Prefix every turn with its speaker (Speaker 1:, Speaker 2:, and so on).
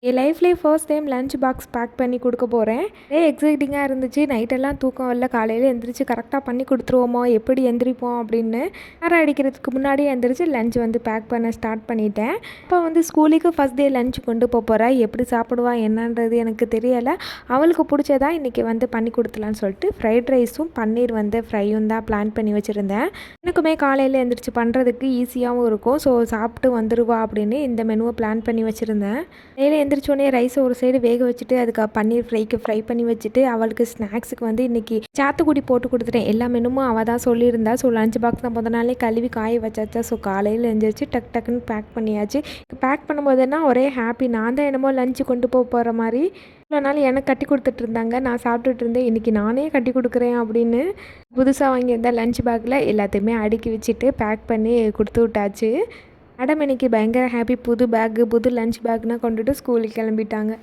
Speaker 1: என் லைஃப்லேயே first time lunch box pack பண்ணி கொடுக்க போகிறேன். ஒரே எக்ஸைட்டிங்காக இருந்துச்சு. நைட்டெல்லாம் தூக்கம் வரல. காலையில் எந்திரிச்சு கரெக்டாக பண்ணி கொடுத்துருவோமோ, எப்படி எந்திரிப்போம் அப்படின்னு நேரம் அடிக்கிறதுக்கு முன்னாடியே எந்திரிச்சு லஞ்ச் பேக் பண்ண ஸ்டார்ட் பண்ணிட்டேன். இப்போ ஸ்கூலுக்கு ஃபஸ்ட் டே லஞ்ச் கொண்டு போகிறேன். எப்படி சாப்பிடுவா என்னன்றது எனக்கு தெரியலை. அவளுக்கு பிடிச்சதா இன்றைக்கி பண்ணி கொடுத்துலான்னு சொல்லிட்டு ஃப்ரைட் ரைஸும் பன்னீர் ஃப்ரையும் தான் பிளான் பண்ணி வச்சுருந்தேன். எனக்குமே காலையில் எந்திரிச்சு பண்ணுறதுக்கு ஈஸியாகவும் இருக்கும். ஸோ சாப்பிட்டு வந்துடுவா அப்படின்னு இந்த மெனுவை பிளான் பண்ணி வச்சுருந்தேன். டெய்லி எந்திரிச்சோடனே ரைஸை ஒரு சைடு வேக வச்சுட்டு அதுக்கு பன்னீர் ஃப்ரை பண்ணி வச்சுட்டு அவளுக்கு ஸ்நாக்ஸுக்கு இன்றைக்கி சாத்துக்குடி போட்டு கொடுத்துட்டேன். எல்லா மெனுமும் அவள் தான் சொல்லியிருந்தா. ஸோ லஞ்ச் பாக்ஸ் நான் முத நாளே கழுவி காய வச்சாச்சா. ஸோ காலையில் எழுந்திரிச்சு டக்குன்னு பேக் பண்ணியாச்சு. பேக் பண்ணும்போதுன்னா ஒரே ஹாப்பி. நான் தான் என்னமோ லஞ்சு கொண்டு போகிற மாதிரி இவ்வளோ நாள் எனக்கு கட்டி கொடுத்துட்டு இருந்தாங்க. நான் சாப்பிட்டுட்டு இருந்தேன். இன்றைக்கி நானே கட்டி கொடுக்குறேன் அப்படின்னு புதுசாக வாங்கியிருந்தேன். லஞ்ச் பேக்கில் எல்லாத்தையுமே அடுக்கி வச்சுட்டு பேக் பண்ணி கொடுத்து விட்டாச்சு. மேடம் இன்னைக்கு பயங்கர ஹாப்பி. புது பேக்கு புது லஞ்ச் பேக்னால் கொண்டுட்டு ஸ்கூலுக்கு கிளம்பிட்டாங்க.